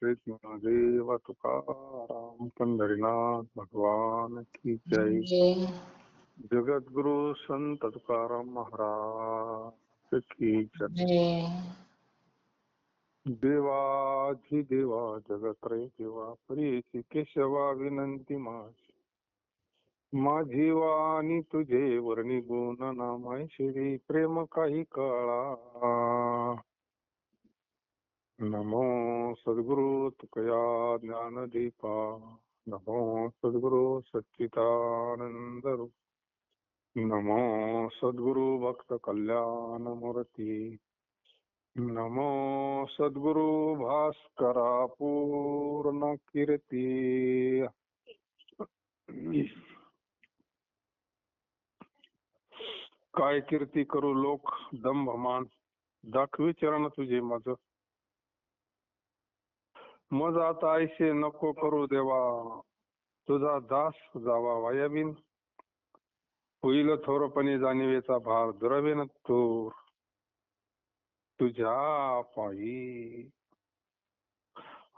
श्री देव तुकाराम पंढरीनाथ भगवान की जय. जगद्गुरु संत तुकाराम महाराज की जय. देवाधिदेवा जगत्रय देवा परीची केशवा विनंती माझी वाणी तुझे वर्णी गुण नामाय श्री प्रेम काही काळा. नमो सद्गुरु तुकया ज्ञानदीपा. नमो सद्गुरु सच्चिदानंद रूप. नमो सद्गुरु भक्त कल्याण मूर्ती. नमो सद्गुरु भास्करा पूर्ण कीर्ती. काय कीर्ती करू लोक दंभमान, दाखवी चरण तुझे मज. मज आता ऐसे नको करू देवा, तुझा दास जावा वायाबीन. होईल थोरपणे जाणीवेचा भार दुरावेन थोर तुझ्या पायी.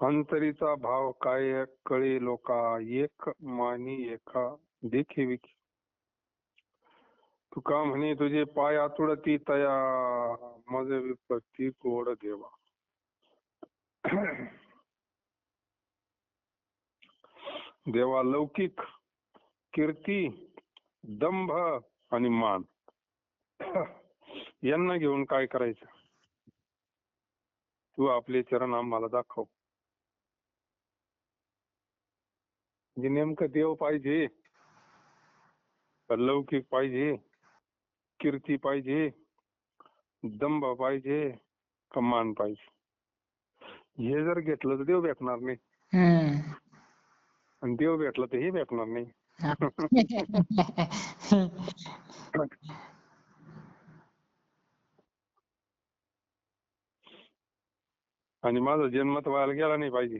अंतरीचा भाव काय कळे लोका, एक मानी एका देखीविकी. तुका म्हणे तुझे पाय आतुडती तया, मज विपत्ती गोड देवा. देवा लौकिक कीर्ती, दंभ आणि मान यांना घेऊन काय करायचं. तू आपले चरण आम्हाला दाखव. म्हणजे नेमकं देव पाहिजे, लौकिक पाहिजे, कीर्ती पाहिजे, दंभ पाहिजे, मान पाहिजे. हे जर घेतलं तर देव भेटणार नाही, आणि देव भेटला तर हे भेटणार नाही. आणि माझा जन्म तर व्हायला गेला नाही पाहिजे,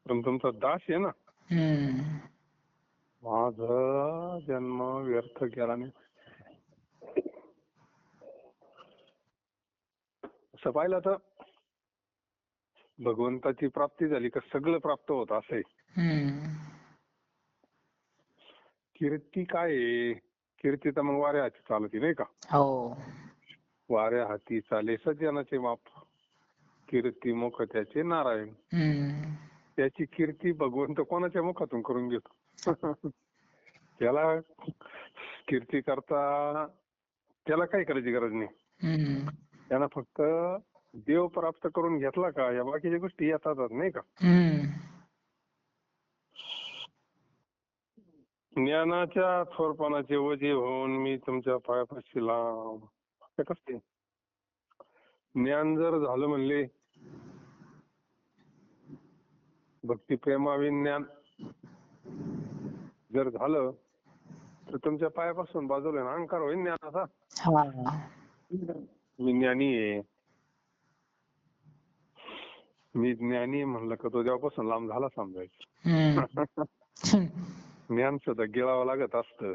पण तुमचा दास आहे ना, माझा जन्म व्यर्थ गेला नाही. असं पाहिलं तर भगवंताची प्राप्ती झाली का सगळं प्राप्त होत असं. कीर्ती काय आहे, कीर्ती तर मग वाऱ्या हाती चालती नाही का. वाऱ्या हाती चाले सज्जनाचे माप, कीर्ती मुख त्याचे नारायण. त्याची कीर्ती भगवंत कोणाच्या मुखातून करून घेतो. त्याला कीर्ती करता त्याला काही करायची गरज नाही. त्याला फक्त देव प्राप्त करून घेतला का या बाकीच्या गोष्टी येतातच नाही का. ज्ञानाच्या थोरपणाचे ओझे होऊन मी तुमच्या पायापाशी लांब. कसं ज्ञान जर झालं म्हणले, भक्ती प्रेमाविन ज्ञान जर झालं तर तुमच्या पायापासून बाजूला अहंकार होईल ज्ञानाचा. मी ज्ञानी आहे, मी ज्ञानी म्हणलं का तो देवापासून लांब झाला समजायचं. ज्ञान सुद्धा गिळावं लागत असतं.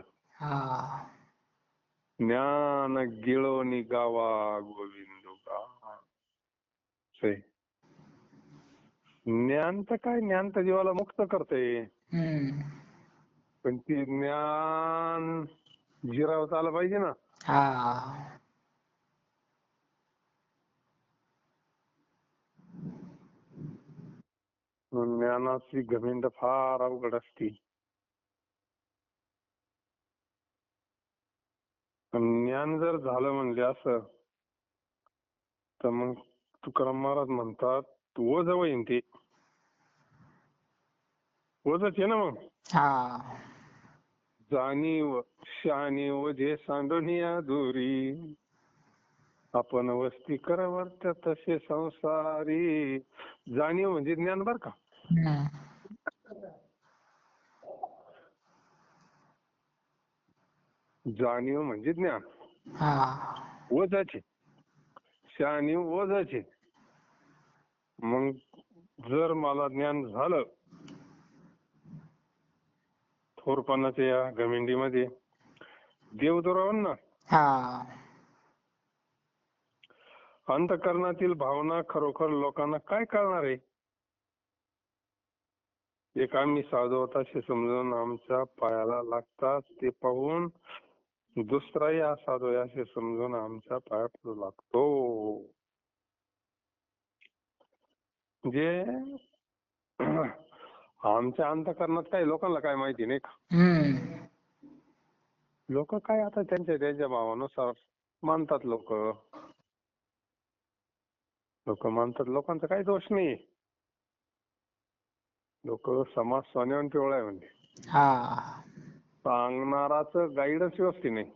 ज्ञान गिळोनी गावा गोविंदो गा. ज्ञान तर काय, ज्ञान तर जीवाला मुक्त करते, पण ते ज्ञान जिरावता आलं पाहिजे ना. ज्ञानाची घमेंड फार अवघड असते. ज्ञान जर झालं म्हणले असं तर मग तुकाराम महाराज म्हणतात ओझ होईन. ते ओझच आहे ना मग. जाणीव शाणीव जे सांडोनिया दुरी, आपण वस्ती करवर्त तसे संसारी. जाणीव म्हणजे ज्ञान बर का. जाणीव म्हणजे ज्ञान ओझाचे, शाणीव ओझाचे. मग जर मला ज्ञान झालं थोरपणाच्या या घमेंडीमध्ये, देव दुरावून ना. अंतःकरणातील भावना खरोखर लोकांना काय कळणार आहे? एक आम्ही साधू असे समजून आमच्या पायाला लागतात ते पाहून दुसराही हा साधू असे समजून आमच्या पाया पडू लागतो. म्हणजे आमच्या अंतःकरणात काय लोकांना काय माहिती नाही का? लोक काय आता त्यांच्या भावानुसार मानतात. लोक मानतात, लोकांचा काही दोष नाही. लोक समाज सोन्याहून पिवळा आहे म्हणजे. सांगणाराच गाईडच व्यवस्थित नाही.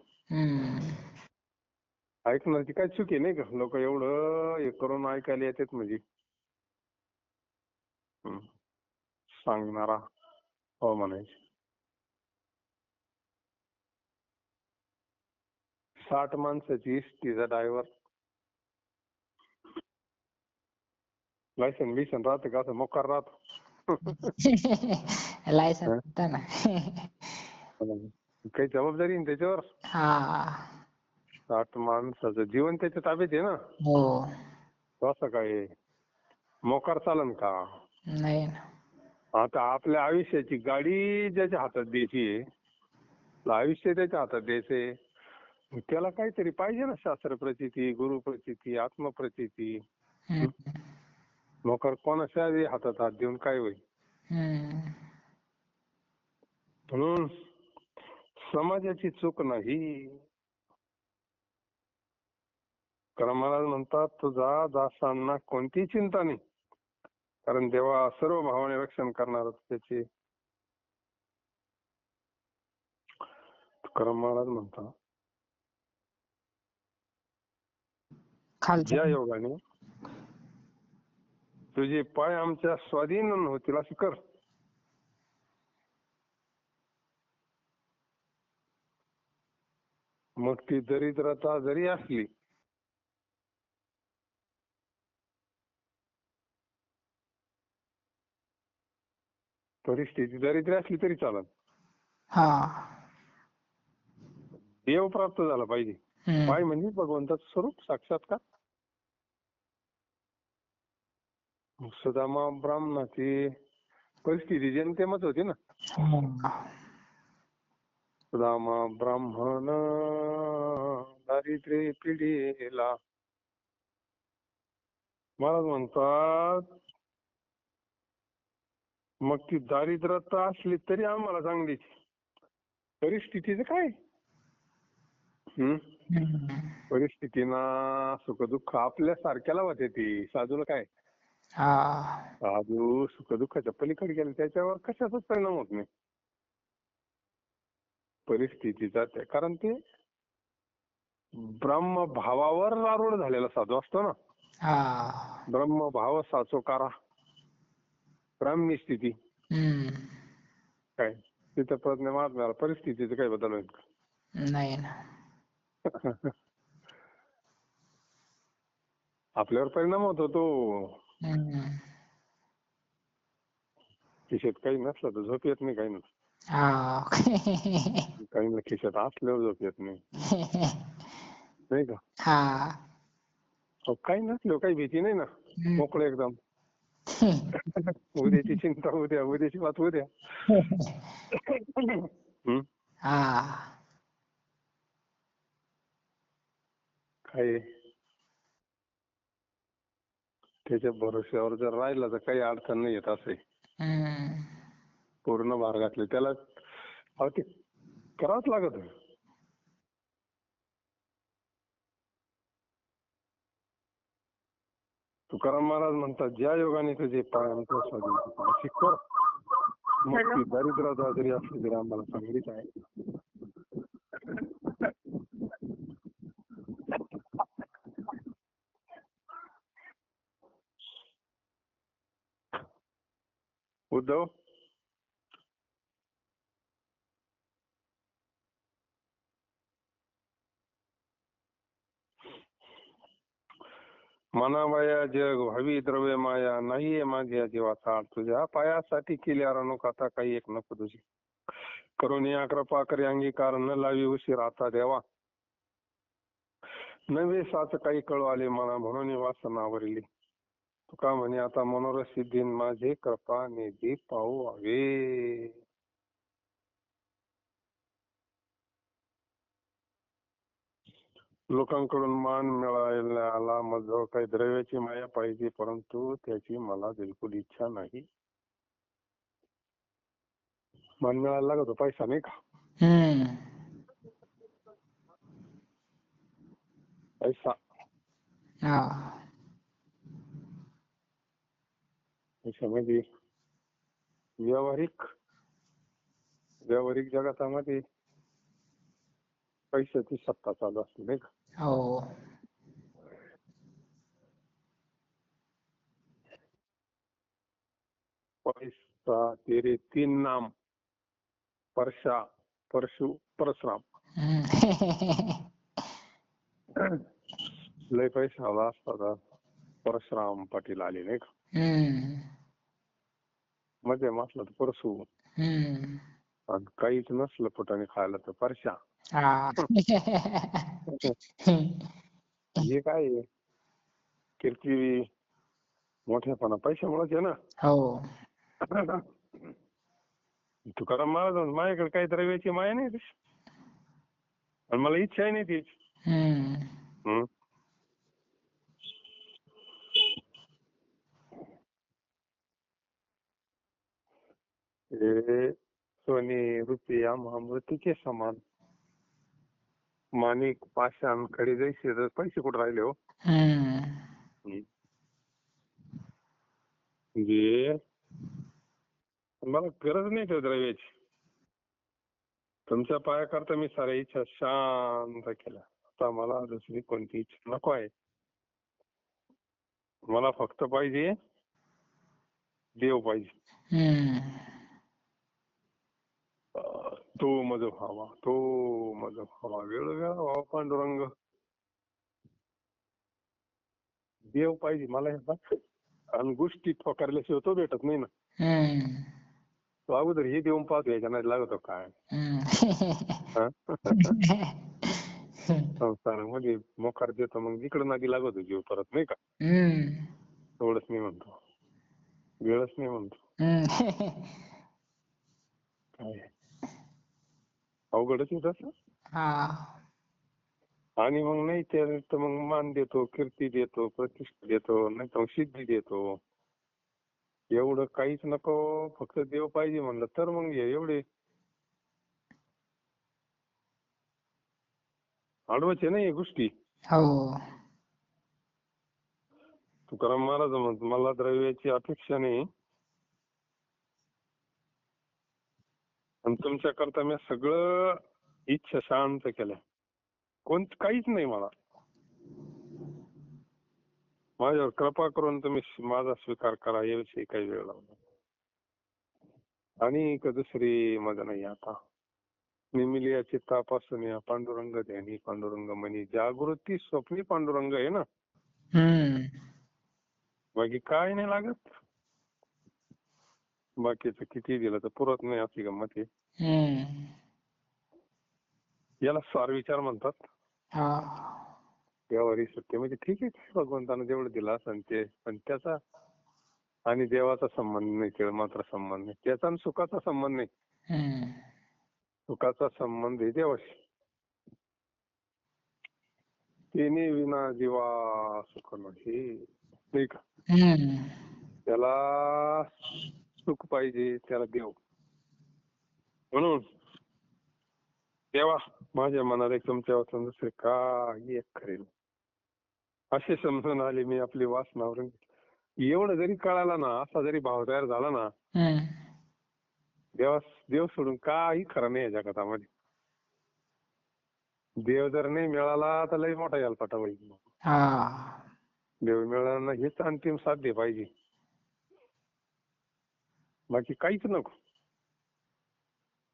ऐकण्याची काय चुकी नाही का? लोक एवढं हे करून ऐकायला येतात म्हणजे. सांगणारा हो म्हणायचे. 60 माणसाची एसटीचा ड्रायव्हर लायसन बिसन राहतं का? असं मोकार राहतो. लायसन ना. काही जबाबदारी नाही त्याच्यावर. 60 माणसाचं जीवन त्याच्या ताब्यात आहे ना. हो. असं काय मोकार चालन का? नाही ना. आता आपल्या आयुष्याची गाडी ज्याच्या हातात द्यायची आहे, आयुष्य त्याच्या हातात द्यायचंय, त्याला काहीतरी पाहिजे ना. शास्त्र प्रचिती, गुरु प्रचिती, आत्मप्रचिती. मोकार कोणाच्या हातात हात देऊन काय होईल? म्हणून समाजाची चूक नाही. तुकाराम महाराज म्हणतात, तुझा दासांना कोणती चिंता नाही, कारण देवा सर्व भावाने रक्षण करणार त्याचे. तुकाराम महाराज म्हणतात, ज्या योगाने तुझे पाय आमच्या स्वाधीन होतील असं कर. मग ती दरिद्रता जरी असली, परिस्थिती दरिद्र असली तरी चालत, देव प्राप्त झाला पाहिजे. पाय म्हणजे भगवंताचं स्वरूप, साक्षात्कार. सुदामा ब्राह्मणाची परिस्थिती जनतेमच होती ना. सुदामा ब्राह्मण दारिद्र्य पिढीला. महाराज म्हणतात, मग ती दारिद्रता असली तरी आम्हाला चांगलीच. परिस्थितीचं काय? परिस्थितीना सुखदुःख आपल्या सारख्याला होते. ती साधूला काय? साधू सुखदुःखाच्या पलीकडे गेले, त्याच्यावर कशाचाच परिणाम होत नाही परिस्थितीचा. कारण ते ब्रह्मभावावर आरूढ झालेला साधू असतो ना. ब्रह्मभाव साचोकारा, ब्राह्मी स्थिती. काय तिथं प्रज्ञा महात्म्याला परिस्थितीचं काही बदल होईल का? नाही ना. आपल्यावर परिणाम होतो तो. खिशात काही नसलं तर झोप येत नाही. काही नसलं काही ना खिशात असल्यावर झोप येत नाही, नाही का? काही नसल्यावर काही भीती नाही ना. मोकळे एकदम. उद्याची चिंता उद्या, उद्याची बात उद्या. काय त्याच्या भरोश्यावर जर राहिला तर काही अडचण नाही येत. असे पूर्ण भार घातले त्याला ते करावंच लागत. तुकाराम महाराज म्हणतात, ज्या योगाने तुझे पाय आमच्या स्वाधीन कर, मग ती दरिद्रता जरी असली तरी आम्हाला चांगलीच आहे. उद्धव, मनामाया जग व्हावी द्रव्य माया, नाहीये माझ्या जीवाचा तुझ्या पायासाठी केली अरणूक, आता काही एक नको तुझी. करून या कृपा करी अंगीकार, न लावी उशीर आता देवा. नवे साच काही कळू आले मला म्हणून वासनावरली. तुका म्हणे आता मनोरसिद्धीन माझे कृपा निधी पाहू हवे. लोकांकडून मान मिळायला मग काही द्रव्याची माया पाहिजे, परंतु त्याची मला बिलकुल इच्छा नाही. मान मिळायला लागतो पैसा, नाही का? पैसा त्याच्यामध्ये व्यावहारिक जगतामध्ये पैशाची सत्ता चालू असते, नाही का? हो. पैसा तेरे 3 नाम, परशा, परशु, परशुराम. लय पैसा आला असता परशुराम पाटील आले, नाही का? मध्ये असलं तर परशु, आणि काहीच नसलं पोटाने खायला तर परशा. हे काय आहे? कीर्ती मोठेपणा पैशामुळेच आहे ना. हो. तुकाराम महाराज माझ्याकडे काही द्रव्याची माया नाही तशी, आणि मला इच्छाही नाही ती. हे सोने रुपया महामृतिके समान, माणिक पाषाण खडे जैसे, पैसे कुठे राहिले हो? म्हणजे मला गरज नाही त्या द्रव्याची. तुमच्या पायाकरता मी साऱ्या इच्छा शांत केल्या. आता मला दुसरी कोणती इच्छा नको आहे. मला फक्त पाहिजे देव पाहिजे. तो मज व्हावा, तो मज व्हावा, वेळोवेळा व्हावा पांडुरंग. देव पाहिजे मला ह्याचा, आणि गोष्टी ठोकारल्याशिवाय तो भेटत नाही ना. तो अगोदर हे देऊन पाहतो, याच्या नाही लागतो काय. संसारामध्ये मोकार देतो, मग इकडं नादी लागतो जीव परत, नाही का? एवढंच नाही म्हणतो, वेळच नाही म्हणतो. काय अवघडच आहे तसं. आणि मग नाही तर मग मान देतो, कीर्ती देतो, प्रतिष्ठा देतो, नाही तर सिद्धी देतो. एवढं काहीच नको, फक्त देव पाहिजे म्हणलं तर मग एवढे अडवायचे नाही गोष्टी. तुकाराम महाराज म्हणत मला द्रव्याची अपेक्षा नाही, आणि तुमच्या करता मी सगळं इच्छा शांत केल्या. काहीच नाही मला. माझ्यावर कृपा करून तुम्ही माझा स्वीकार करा, याविषयी काही वेळ लावला. आणि दुसरी मजा नाही आता. निमिलिया चित्तापासून या पांडुरंग ध्यानी पांडुरंग म्हणी, जागृती स्वप्नी पांडुरंग आहे ना. बाकी काय नाही लागत. बाकीचं किती दिलं तर पुरत नाही, अशी गंमत आहे. याला स्वार विचार म्हणतात. व्यवहारी सत्य म्हणजे ठीक आहे, भगवंतानं जेवढं दिलं असेल ते, पण त्याचा आणि देवाचा संबंध नाही, ते मात्र संबंध नाही. त्याचा आणि सुखाचा संबंध नाही. सुखाचा संबंध आहे देवाशी. तिने विना जीवा सुख नाही, नाही का? त्याला सुख पाहिजे, त्याला देव. म्हणून देवा माझ्या मनाला एक तुमच्या वाचून दुसरे काही एक खरे असे समजून आले मी आपली वासनावरून. एवढं जरी कळाला ना, असा जरी भाव तयार झाला ना, देव सोडून काही खरं नाही या जगतामध्ये. देव जर नाही मिळाला तर लई मोठा यालपाटा होईल. देव मिळाला हेच अंतिम साध्य पाहिजे, बाकी काहीच नको.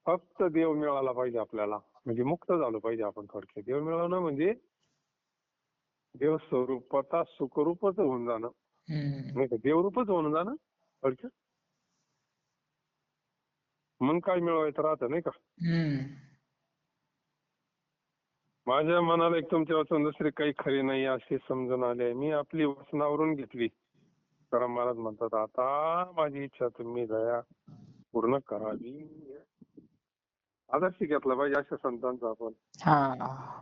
फक्त देव मिळाला पाहिजे आपल्याला, म्हणजे मुक्त झालो पाहिजे आपण. थोडक्यात देव मिळवणं म्हणजे देव स्वरूपाचा सुखरूपच होऊन जाणं, नाही का? देवरूपच होऊन जाणं थोडक्यात. मग काय मिळवायचं राहतं, नाही का? माझ्या मनाला एक तुमच्या वाचून दुसरी काही खरी नाही अशी समजून आले. मी आपली वासनावरून घेतली. तुकाराम महाराज म्हणतात, आता माझी इच्छा तुम्ही दया पूर्ण करावी. आदर्श घेतला पाहिजे अशा संतांचा आपण. हा.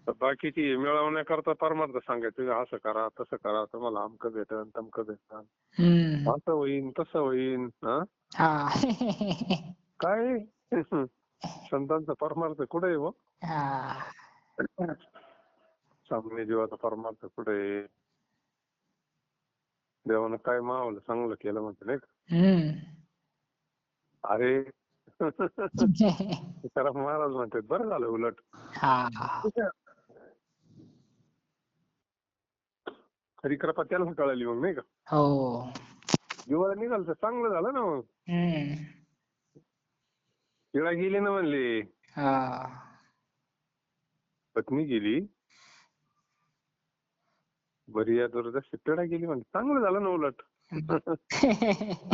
तर बाकीची मिळवण्याकरता परमार्थ सांगायचं, असं करा तसं करा, तुम्हाला अमकं भेटन तमकं भेटन, हम्म. असं होईन तसं होईन. हा. काय संतांचा परमार्थ कुठे आहे हो? हा. सामान्य जीवाचा परमार्थ कुठे आहे? देवानं काय मावलं चांगलं केलं म्हणते नाही का? हम्म. अरे तुकाराम महाराज म्हणतात, बरं झालं उलट. हा. खरी कृपा त्याला कळाली मग नाही का? हो. जीवाला निघाल तर चांगलं झालं ना मग. हम्म. तिला गेली ना म्हणली, हा. पत्नी गेली बरी या दुर्दशा, पिढा गेली म्हणजे चांगलं झालं ना उलट.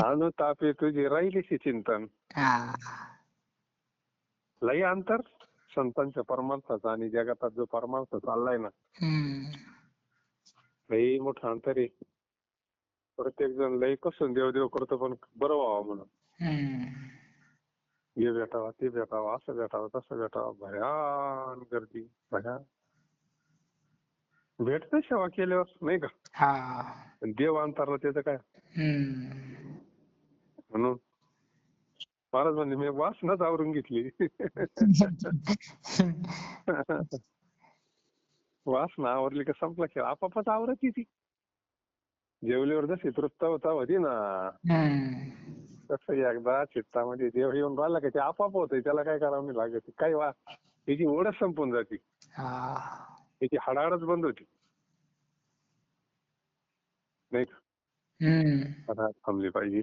अनुतापे तुझी राहिलीशी चिंतन. हा. लई अंतर संतांच्या परमार्थाचा आणि जगातात जो परमार्थ चाललाय ना, हम्म. लई मोठं अंतर आहे. प्रत्येक जण लई कसून देव करतो, पण बरं व्हावं म्हणून. हम्म. हे भेटावा ते भेटावा, असं भेटावं तसं भेटावं, भयान गर्दी भयान. भेटतं सेवा केल्यावर नाही का? हा. पण देव अंतरला त्याचं काय? हम्म. म्हणून महाराज म्हणजे मी वासनाच आवरून घेतली. वासना आवरली का संपला खेळ, आपापच आवरती ती. जेवल्यावर जशी तृप्तता होती ना, हम्म. तसं एकदा चित्तामध्ये देव येऊन राहिला का ते आपाप होतंय. त्याला काय करावं नाही लागत. काही त्याची ओढच संपून जाते. हा. त्याची हाडाहाडच बंद होती नाही का? हम्म. हाडाहाड थांबली पाहिजे.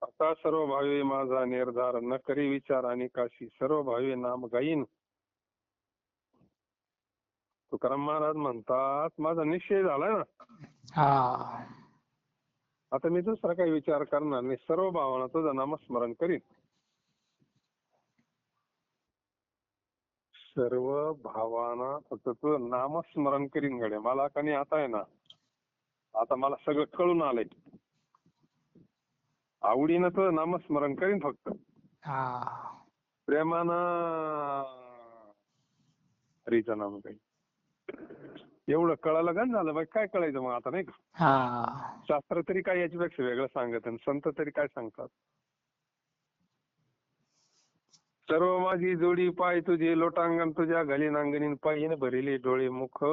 आता सर्व भावे माझा निर्धार, न करी विचार आणि काशी, सर्व भावे नाम गाईन. तुकाराम महाराज म्हणतात, माझा निश्चय झालाय ना, हा. आता मी दुसरा काही विचार करणार नाही. सर्व भावांना तुझं नामस्मरण करीन. सर्व भावांना फक्त तुझं नामस्मरण करीन गड्या. मला का नाही आता आहे ना, आता मला सगळं कळून आलंय. आवडीनं तुझं नामस्मरण करीन फक्त. हा. प्रेमानं हरीचं नाम काही. एवढं कळालं गण झालं बाई, काय कळायचं मग आता नाही का? हा. शास्त्र तरी काय याच्यापेक्षा वेगळं सांगत, आणि संत तरी काय सांगतात. सर्व माझी जोडी पाय तुझे, लोटांगण तुझ्या घाली नांगणीन, पायीन भरिले डोळे मुख.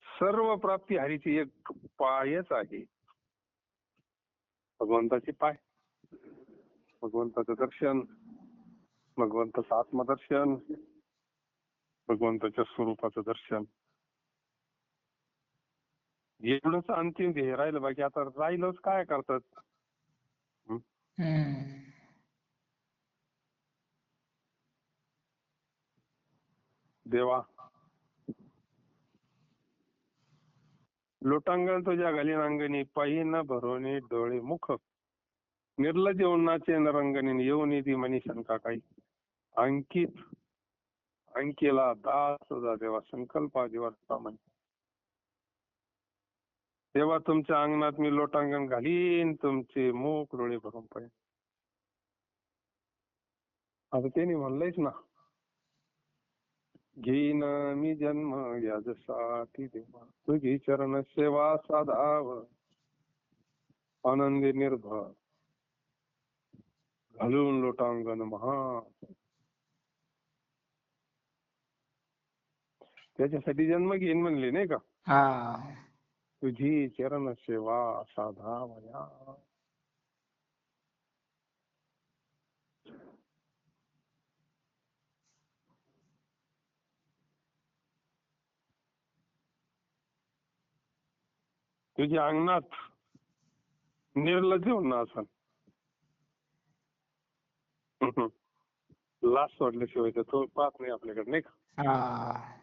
सर्व प्राप्ती हरीची एक पायच आहे, भगवंताची पाय. भगवंताचं दर्शन, भगवंताचं आत्मदर्शन, भगवंताच्या स्वरूपाचं दर्शन, एवढंच अंतिम ध्येय राहिलं. बाकी आता राहिलंच काय करतात. हम्म. देवा लोटांगण तुझ्या घाली नांगणी, पायी न भरोनी डोळे मुख. निर्लज उन्हाचे नरंगणी, येऊन येती मनी शंका काही. अंकित अंकेला दास तुझा देवा, संकल्पा जीवाचा म्हण. तेव्हा तुमच्या अंगणात मी लोटांगण घालीन, तुमचे मुख डोळे भरून पाहिजे. आता त्यांनी म्हणलंयच ना, घेईन मी जन्म याजसाठी देवा, तुझी चरण सेवा साधाव, आनंदी निर्भय घालून लोटांगण महा. त्याच्यासाठी जन्म घेईन म्हणले नाही का? हा. तुझी चरण सेवा साधावया. तुझ्या अंगणात निर्लज्ज होणं असं. लाच सोडल्याशिवाय तर तो पाहत नाही आपल्याकडे, नाही का? हा.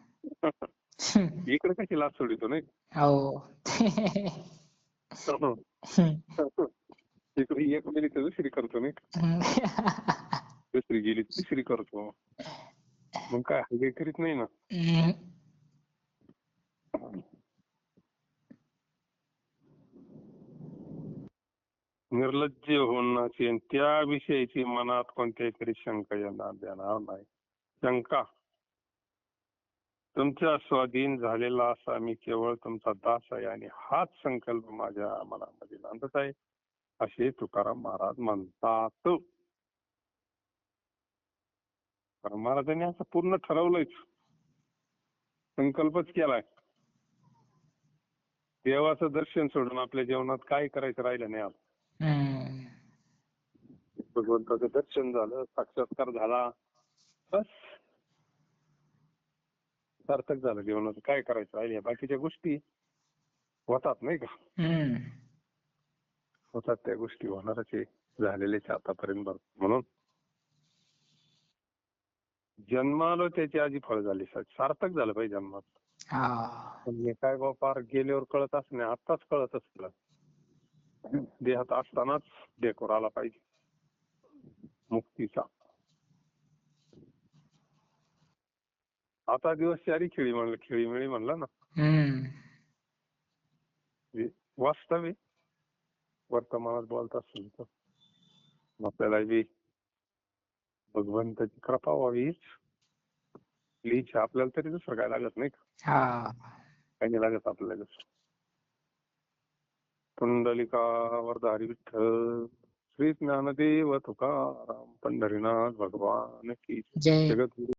इकडे कशी लाच सोडितो, नाही हो. का? इकडे एक गेली तर दुसरी करतो, नाही का? दुसरी गेली तर तिसरी करतो. मग काय हल्ली करीत नाही ना. निर्लज्ज होण्याची आणि त्याविषयीची मनात कोणत्याही तरी शंका येणार देणार नाही. शंका तुमच्या स्वाधीन झालेला असा मी केवळ तुमचा दास आहे आणि हाच संकल्प माझ्या मनामध्ये नांदत आहे, असे तुकाराम महाराज म्हणतात. तुकाराम महाराजांनी असं पूर्ण ठरवलंच, संकल्पच केलाय. देवाचं दर्शन सोडून आपल्या जीवनात काय करायचं राहिलं नाही आता. भगवंताचं दर्शन झालं, साक्षात्कार झाला, बस सार्थक झालं जीवनात. काय करायचं राहिले, बाकीच्या गोष्टी होतात, नाही का? होतात त्या गोष्टी, होणारच आहे, झालेलेच आतापर्यंत. म्हणून जन्माला त्याची आधी फळ झाली, सार्थक झालं पाहिजे जन्मात. पण हे काय बाबा पार गेल्यावर कळत असं नाही, आत्ताच कळत असलं. देहात असतानाच डेकोर आला पाहिजे मुक्तीचा. आता दिवस चारी खेळीमेळी म्हणलं ना, वास्तव वर्तमानात बोलत असेल तर आपल्याला बी भगवंताची कृपा व्हावी, हीच आपल्याला तरी दुसरं काय लागत नाही का? काही नाही लागत आपल्याला. पुंडलिका वरदारी विठ्ठल, श्री ज्ञानदेव तुकाराम, पंढरीनाथ भगवान की जय. जगद्गुरु